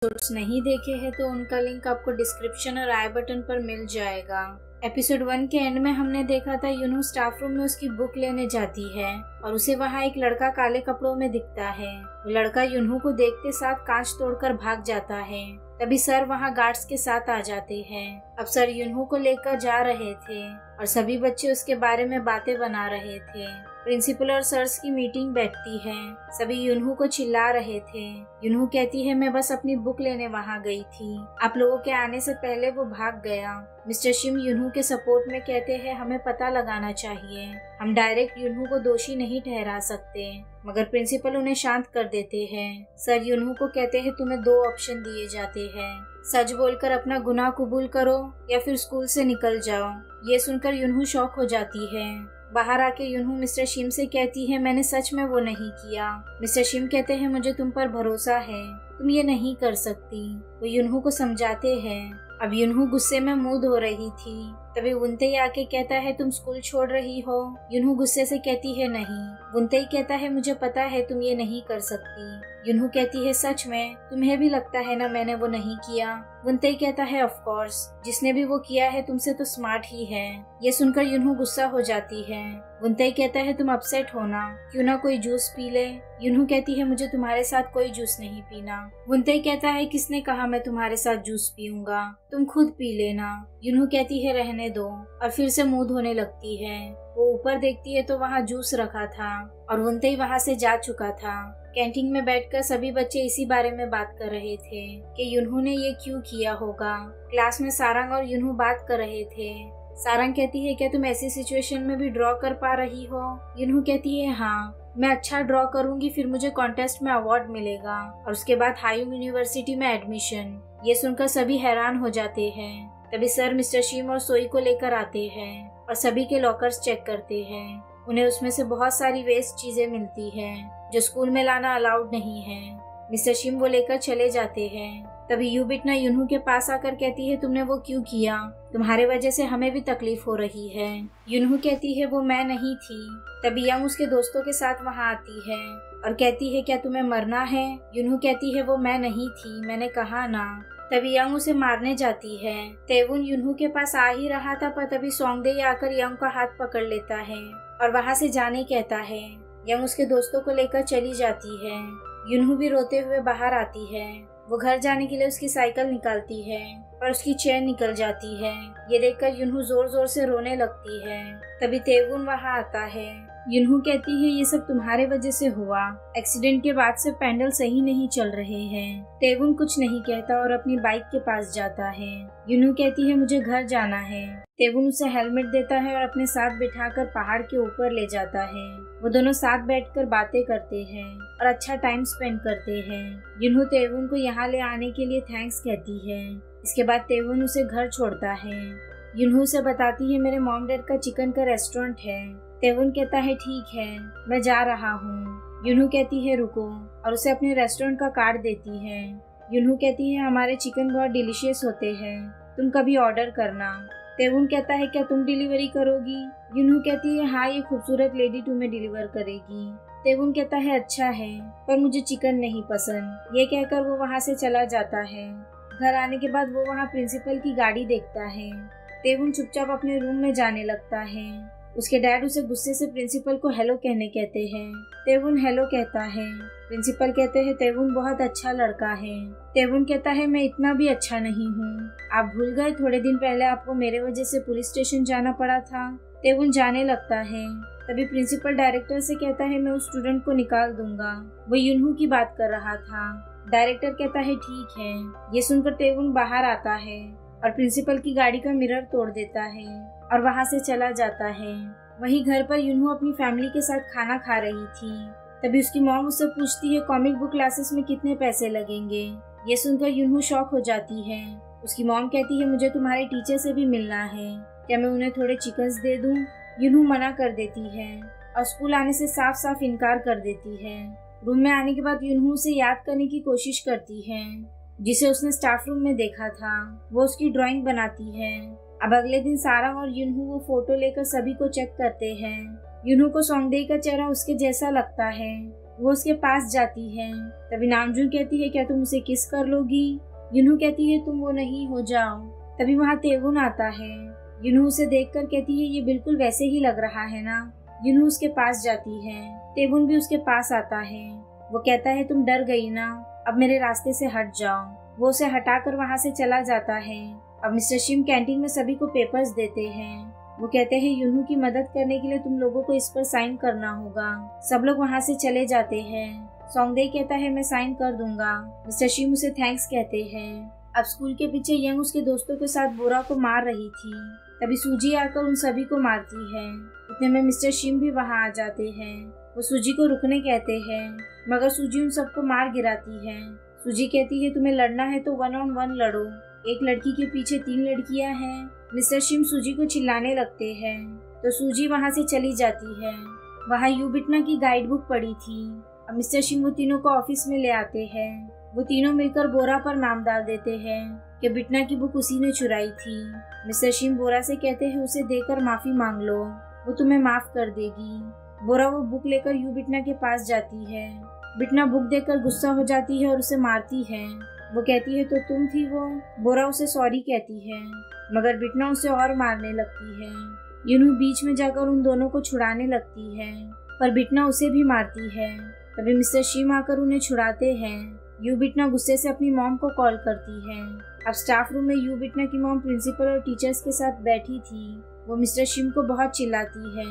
Episodes नहीं देखे हैं तो उनका लिंक आपको डिस्क्रिप्शन और आई बटन पर मिल जाएगा। एपिसोड 1 के एंड में हमने देखा था यूनू स्टाफ रूम में उसकी बुक लेने जाती है और उसे वहाँ एक लड़का काले कपड़ों में दिखता है। वो लड़का यूनू को देखते साथ कांच तोड़कर भाग जाता है। तभी सर वहाँ गार्ड्स के साथ आ जाते हैं। अब सर यूनू को लेकर जा रहे थे और सभी बच्चे उसके बारे में बातें बना रहे थे। प्रिंसिपल और सर्स की मीटिंग बैठती है। सभी यूनू को चिल्ला रहे थे। यूनू कहती है मैं बस अपनी बुक लेने वहाँ गई थी, आप लोगों के आने से पहले वो भाग गया। मिस्टर शिम यूनू के सपोर्ट में कहते हैं हमें पता लगाना चाहिए, हम डायरेक्ट यूनू को दोषी नहीं ठहरा सकते। मगर प्रिंसिपल उन्हें शांत कर देते हैं। सर यूनू को कहते हैं तुम्हें 2 ऑप्शन दिए जाते हैं, सच बोलकर अपना गुनाह कबूल करो या फिर स्कूल से निकल जाओ। ये सुनकर यूनू शॉक हो जाती है। बाहर आके यूनू मिस्टर शिम से कहती है मैंने सच में वो नहीं किया। मिस्टर शिम कहते हैं मुझे तुम पर भरोसा है, तुम ये नहीं कर सकती। वो यूनू को समझाते हैं। अब यूनू गुस्से में मुंह धो रही थी। तभी वुनते आके कहता है तुम स्कूल छोड़ रही हो। यूनू गुस्से से कहती है नहीं। वुनते कहता है मुझे पता है तुम ये नहीं कर सकती। यूनू कहती है सच में, तुम्हें भी लगता है ना मैंने वो नहीं किया। वुनते कहता है ऑफ कोर्स, जिसने भी वो किया है तुमसे तो स्मार्ट ही है। ये सुनकर यूनू गुस्सा हो जाती है। वुनते कहता है तुम अपसेट हो ना, क्यों ना कोई जूस पी ले। यूनू कहती है मुझे तुम्हारे साथ कोई जूस नहीं पीना। वुनते कहता है किसने कहा मैं तुम्हारे साथ जूस पीऊंगा, तुम खुद पी लेना। यूनू कहती है रहने दो और फिर से मुंह धोने लगती है। वो ऊपर देखती है तो वहाँ जूस रखा था और वुनते वहाँ से जा चुका था। कैंटीन में बैठकर सभी बच्चे इसी बारे में बात कर रहे थे कि यूनू ने ये क्यों किया होगा। क्लास में सारंग और यूनू बात कर रहे थे। सारंग कहती है क्या तुम ऐसी सिचुएशन में भी ड्रॉ कर पा रही हो। यूनू कहती है हाँ, मैं अच्छा ड्रॉ करूंगी फिर मुझे कॉन्टेस्ट में अवार्ड मिलेगा और उसके बाद हायूंग यूनिवर्सिटी में एडमिशन। ये सुनकर सभी हैरान हो जाते हैं। तभी सर मिस्टर शिम और सोई को लेकर आते हैं और सभी के लॉकर्स चेक करते हैं। उन्हें उसमें से बहुत सारी वेस्ट चीजें मिलती हैं जो स्कूल में लाना अलाउड नहीं है। मिस्टर शिम वो लेकर चले जाते हैं। तभी यूबिटना यूनू के पास आकर कहती है तुमने वो क्यों किया, तुम्हारे वजह से हमें भी तकलीफ हो रही है। यूनू कहती है वो मैं नहीं थी। तभी यंग उसके दोस्तों के साथ वहाँ आती है और कहती है क्या तुम्हें मरना है। यूनू कहती है वो मैं नहीं थी, मैंने कहा ना। तभी यंग उसे मारने जाती है। तेवुन यूनू के पास आ ही रहा था पर तभी सोंगडे आकर यंग का हाथ पकड़ लेता है और वहाँ से जाने कहता है। यंग उसके दोस्तों को लेकर चली जाती है। यूनू भी रोते हुए बाहर आती है। वो घर जाने के लिए उसकी साइकिल निकालती है पर उसकी चेन निकल जाती है। ये देखकर यूनू जोर जोर से रोने लगती है। तभी तेवुन वहाँ आता है। यूनू कहती है ये सब तुम्हारे वजह से हुआ, एक्सीडेंट के बाद से पैंडल सही नहीं चल रहे हैं। तेवुन कुछ नहीं कहता और अपनी बाइक के पास जाता है। यूनू कहती है मुझे घर जाना है। तेवुन उसे हेलमेट देता है और अपने साथ बिठाकर पहाड़ के ऊपर ले जाता है। वो दोनों साथ बैठकर बातें करते हैं और अच्छा टाइम स्पेंड करते हैं। यूनू तेवुन को यहाँ ले आने के लिए थैंक्स कहती है। इसके बाद तेवुन उसे घर छोड़ता है। यूनू उसे बताती है मेरे मॉम डैड का चिकन का रेस्टोरेंट है। तेवुन कहता है ठीक है, मैं जा रहा हूँ। यूनू कहती है रुको और उसे अपने रेस्टोरेंट का कार्ड देती है। यूनू कहती है हमारे चिकन बहुत डिलीशियस होते हैं, तुम कभी ऑर्डर करना। तेवुन कहता है क्या तुम डिलीवरी करोगी। यूनू कहती है हाँ, ये खूबसूरत लेडी तुम्हें डिलीवर करेगी। तेवुन कहता है अच्छा है पर मुझे चिकन नहीं पसंद। ये कहकर वो वहाँ से चला जाता है। घर आने के बाद वो वहाँ प्रिंसिपल की गाड़ी देखता है। तेवुन चुपचाप अपने रूम में जाने लगता है। उसके डैड उसे गुस्से से प्रिंसिपल को हेलो कहने कहते हैं। तेवुन हेलो कहता है। प्रिंसिपल कहते हैं तेवुन बहुत अच्छा लड़का है। तेवुन कहता है मैं इतना भी अच्छा नहीं हूँ, आप भूल गए थोड़े दिन पहले आपको मेरे वजह से पुलिस स्टेशन जाना पड़ा था। तेवुन जाने लगता है। तभी प्रिंसिपल डायरेक्टर से कहता है मैं उस स्टूडेंट को निकाल दूंगा, वो यूनू की बात कर रहा था। डायरेक्टर कहता है ठीक है। ये सुनकर तेवुन बाहर आता है और प्रिंसिपल की गाड़ी का मिरर तोड़ देता है और वहाँ से चला जाता है। वहीं घर पर यूनू अपनी फैमिली के साथ खाना खा रही थी। तभी उसकी मॉम उससे पूछती है कॉमिक बुक क्लासेस में कितने पैसे लगेंगे। ये सुनकर यूनू शॉक हो जाती है। उसकी मॉम कहती है मुझे तुम्हारे टीचर से भी मिलना है, क्या मैं उन्हें थोड़े चिकन्स दे दूं। यूनू मना कर देती है और स्कूल आने से साफ साफ इनकार कर देती है। रूम में आने के बाद यूनू उसे याद करने की कोशिश करती है जिसे उसने स्टाफ रूम में देखा था। वो उसकी ड्राइंग बनाती है। अब अगले दिन सारंग और यूनू वो फोटो लेकर सभी को चेक करते हैं। यूनू को सोंगडे का चेहरा उसके जैसा लगता है। वो उसके पास जाती है। तभी नामजून कहती है क्या तुम उसे किस कर लोगी। यूनू कहती है तुम वो नहीं हो जाओ। तभी वहाँ तेवुन आता है। यूनू उसे देखकर कहती है ये बिल्कुल वैसे ही लग रहा है ना। यूनू उसके पास जाती है। तेवुन भी उसके पास आता है। वो कहता है तुम डर गई ना, अब मेरे रास्ते से हट जाओ। वो उसे हटाकर वहाँ से चला जाता है। अब मिस्टर शिम कैंटीन में सभी को पेपर्स देते हैं। वो कहते हैं यूनू की मदद करने के लिए तुम लोगों को इस पर साइन करना होगा। सब लोग वहाँ से चले जाते हैं। सोंगडे कहता है मैं साइन कर दूंगा। मिस्टर शिम उसे थैंक्स कहते हैं। अब स्कूल के पीछे यंग उसके दोस्तों के साथ बोरा को मार रही थी। तभी सूजी आकर उन सभी को मारती है। इतने में मिस्टर शिम भी वहाँ आ जाते हैं। वो सूजी को रुकने कहते हैं, मगर सूजी उन सबको मार गिराती है। सूजी कहती है तुम्हें लड़ना है तो 1 on 1 लड़ो। एक लड़की के पीछे 3 लड़कियां हैं। मिस्टर शिम सूजी को चिल्लाने लगते हैं तो सूजी वहाँ से चली जाती है। वहाँ यूबिटना की गाइड बुक पड़ी थी। अब मिस्टर शिम वो तीनों को ऑफिस में ले आते हैं। वो तीनों मिलकर बोरा पर नाम डाल देते हैं कि बिटना की बुक उसी ने चुराई थी। मिस्टर शिम बोरा से कहते हैं उसे देकर माफी मांग लो, वो तुम्हें माफ कर देगी। बोरा वो बुक लेकर यूबिटना के पास जाती है। बिटना बुक देखकर गुस्सा हो जाती है और उसे मारती है। वो कहती है तो तुम थी वो। बोरा उसे सॉरी कहती है, मगर बिटना उसे और मारने लगती है। यूनू बीच में जाकर उन दोनों को छुड़ाने लगती है, पर बिटना उसे भी मारती है। तभी मिस्टर शिम आकर उन्हें छुड़ाते हैं। यूबिटना गुस्से से अपनी मॉम को कॉल करती है। अब स्टाफ रूम में यूबिटना की मॉम प्रिंसिपल और टीचर्स के साथ बैठी थी। वो मिस्टर शिम को बहुत चिल्लाती है।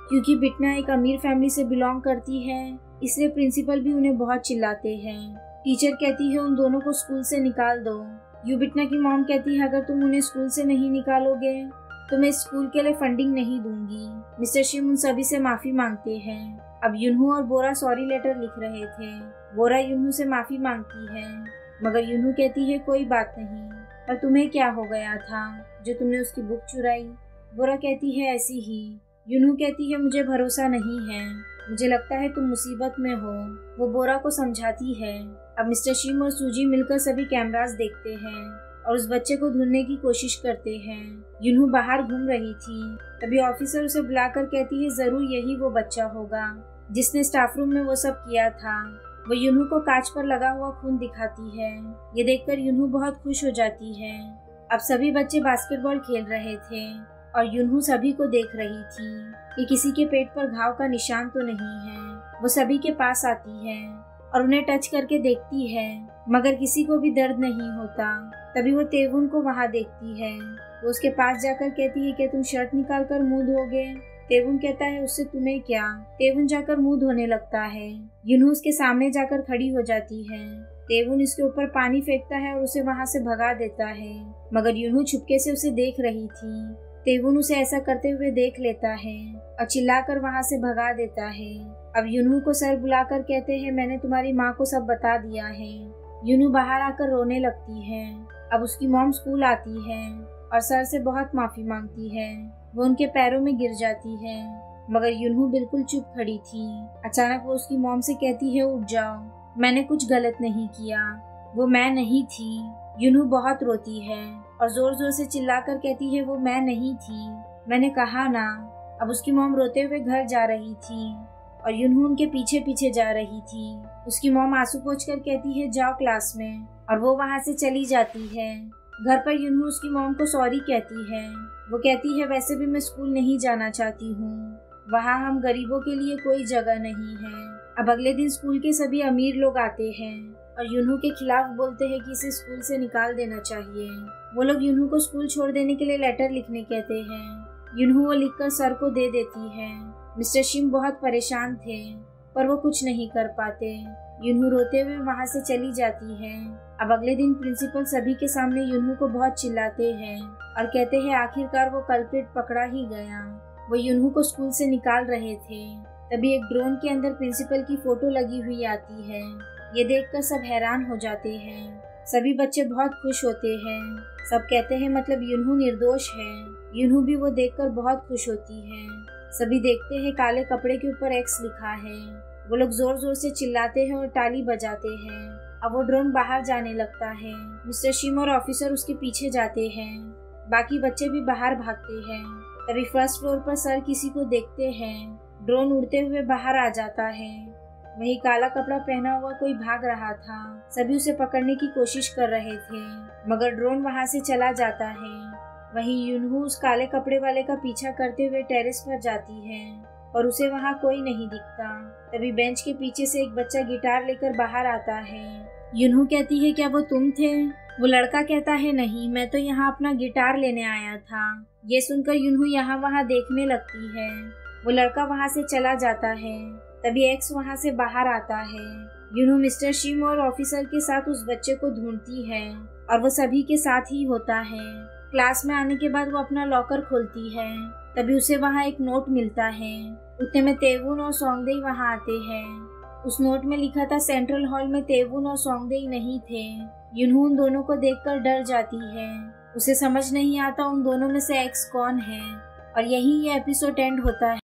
क्योंकि बिटना एक अमीर फैमिली से बिलोंग करती है, इसलिए प्रिंसिपल भी उन्हें बहुत चिल्लाते हैं। टीचर कहती है उन दोनों को स्कूल से निकाल दो। यूबिटना की मॉम कहती है अगर तुम उन्हें स्कूल से नहीं निकालोगे तो मैं स्कूल के लिए फंडिंग नहीं दूंगी। मिस्टर शिम उन सभी से माफी मांगते हैं। अब यूनहू और बोरा सॉरी लेटर लिख रहे थे। बोरा यूनहू से माफी मांगती है, मगर यूनहू कहती है कोई बात नहीं, पर तुम्हें क्या हो गया था जो तुमने उसकी बुक चुराई। बोरा कहती है ऐसी ही। यूनहू कहती है मुझे भरोसा नहीं है, मुझे लगता है तुम मुसीबत में हो। वो बोरा को समझाती है। अब मिस्टर शिम और सूजी मिलकर सभी कैमरास देखते हैं और उस बच्चे को ढूंढने की कोशिश करते हैं। यूनहू बाहर घूम रही थी। तभी ऑफिसर उसे बुलाकर कहती है जरूर यही वो बच्चा होगा जिसने स्टाफ रूम में वो सब किया था। वो यूनहू को कांच पर लगा हुआ खून दिखाती है। ये देखकर यूनहू बहुत खुश हो जाती है। अब सभी बच्चे बास्केटबॉल खेल रहे थे और यूनहू सभी को देख रही थी कि किसी के पेट पर घाव का निशान तो नहीं है। वो सभी के पास आती है और उन्हें टच करके देखती है, मगर किसी को भी दर्द नहीं होता। तभी वो तेवुन को वहाँ देखती है। वो उसके पास जाकर कहती है कि तुम शर्ट निकाल कर मुंह धोगे। तेवुन कहता है उससे तुम्हें क्या। तेवुन जाकर मुंह धोने लगता है। यूनहू उसके सामने जाकर खड़ी हो जाती है। तेवुन इसके ऊपर पानी फेंकता है और उसे वहाँ से भगा देता है, मगर यूनहू छुपके से उसे देख रही थी। तेवुन उसे ऐसा करते हुए देख लेता है और चिल्लाकर वहाँ से भगा देता है। अब यूनहू को सर बुलाकर कहते हैं मैंने तुम्हारी माँ को सब बता दिया है। यूनहू बाहर आकर रोने लगती है। अब उसकी मॉम स्कूल आती है और सर से बहुत माफी मांगती है। वो उनके पैरों में गिर जाती है, मगर यूनहू बिल्कुल चुप खड़ी थी। अचानक वो उसकी मॉम से कहती है उठ जाओ, मैंने कुछ गलत नहीं किया, वो मैं नहीं थी। यूनहू बहुत रोती है और जोर जोर से चिल्लाकर कहती है वो मैं नहीं थी, मैंने कहा ना। अब उसकी मॉम रोते हुए घर जा रही थी और यूनहू उनके पीछे पीछे जा रही थी। उसकी मॉम आंसू पोंछकर कहती है जाओ क्लास में, और वो वहाँ से चली जाती है। घर पर यूनहू उसकी मॉम को सॉरी कहती है। वो कहती है वैसे भी मैं स्कूल नहीं जाना चाहती हूँ, वहाँ हम गरीबों के लिए कोई जगह नहीं है। अब अगले दिन स्कूल के सभी अमीर लोग आते हैं और यूनहू के खिलाफ बोलते हैं कि इसे स्कूल से निकाल देना चाहिए। वो लोग यूनहू को स्कूल छोड़ देने के लिए लेटर लिखने कहते हैं। यूनहू वो लिखकर सर को दे देती है। मिस्टर शिम बहुत परेशान थे, पर वो कुछ नहीं कर पाते। यूनहू रोते हुए वहाँ से चली जाती है। अब अगले दिन प्रिंसिपल सभी के सामने यूनहू को बहुत चिल्लाते हैं और कहते हैं आखिरकार वो कल्प्रिट पकड़ा ही गया। वो यूनहू को स्कूल से निकाल रहे थे। तभी एक ड्रोन के अंदर प्रिंसिपल की फोटो लगी हुई आती है। ये देखकर सब हैरान हो जाते हैं। सभी बच्चे बहुत खुश होते हैं। सब कहते हैं मतलब यूनहू निर्दोष है। यूनहू भी वो देखकर बहुत खुश होती है। सभी देखते हैं काले कपड़े के ऊपर एक्स लिखा है। वो लोग जोर जोर से चिल्लाते हैं और ताली बजाते हैं। अब वो ड्रोन बाहर जाने लगता है। मिस्टर शिम और ऑफिसर उसके पीछे जाते हैं। बाकी बच्चे भी बाहर भागते हैं। तभी फर्स्ट फ्लोर पर सर किसी को देखते हैं। ड्रोन उड़ते हुए बाहर आ जाता है। वही काला कपड़ा पहना हुआ कोई भाग रहा था। सभी उसे पकड़ने की कोशिश कर रहे थे, मगर ड्रोन वहां से चला जाता है। वहीं यूनहू उस काले कपड़े वाले का पीछा करते हुए टेरेस पर जाती है और उसे वहां कोई नहीं दिखता। तभी बेंच के पीछे से एक बच्चा गिटार लेकर बाहर आता है। यूनहू कहती है, क्या वो तुम थे? वो लड़का कहता है, नहीं, मैं तो यहाँ अपना गिटार लेने आया था। ये सुनकर यूनहू यहाँ वहाँ देखने लगती है। वो लड़का वहाँ से चला जाता है। तभी एक्स वहाँ से बाहर आता है। यूनहू मिस्टर शिम और ऑफिसर के साथ उस बच्चे को ढूंढती है और वो सभी के साथ ही होता है। क्लास में आने के बाद वो अपना लॉकर खोलती है। तभी उसे वहाँ एक नोट मिलता है। उतने में तेवुन और सोंगदेई वहाँ आते हैं। उस नोट में लिखा था, सेंट्रल हॉल में तेवुन और सोंगदेई नहीं थे। यूनहू उन दोनों को देखकर डर जाती है। उसे समझ नहीं आता उन दोनों में से एक्स कौन है। और यही ये एपिसोड एंड होता है।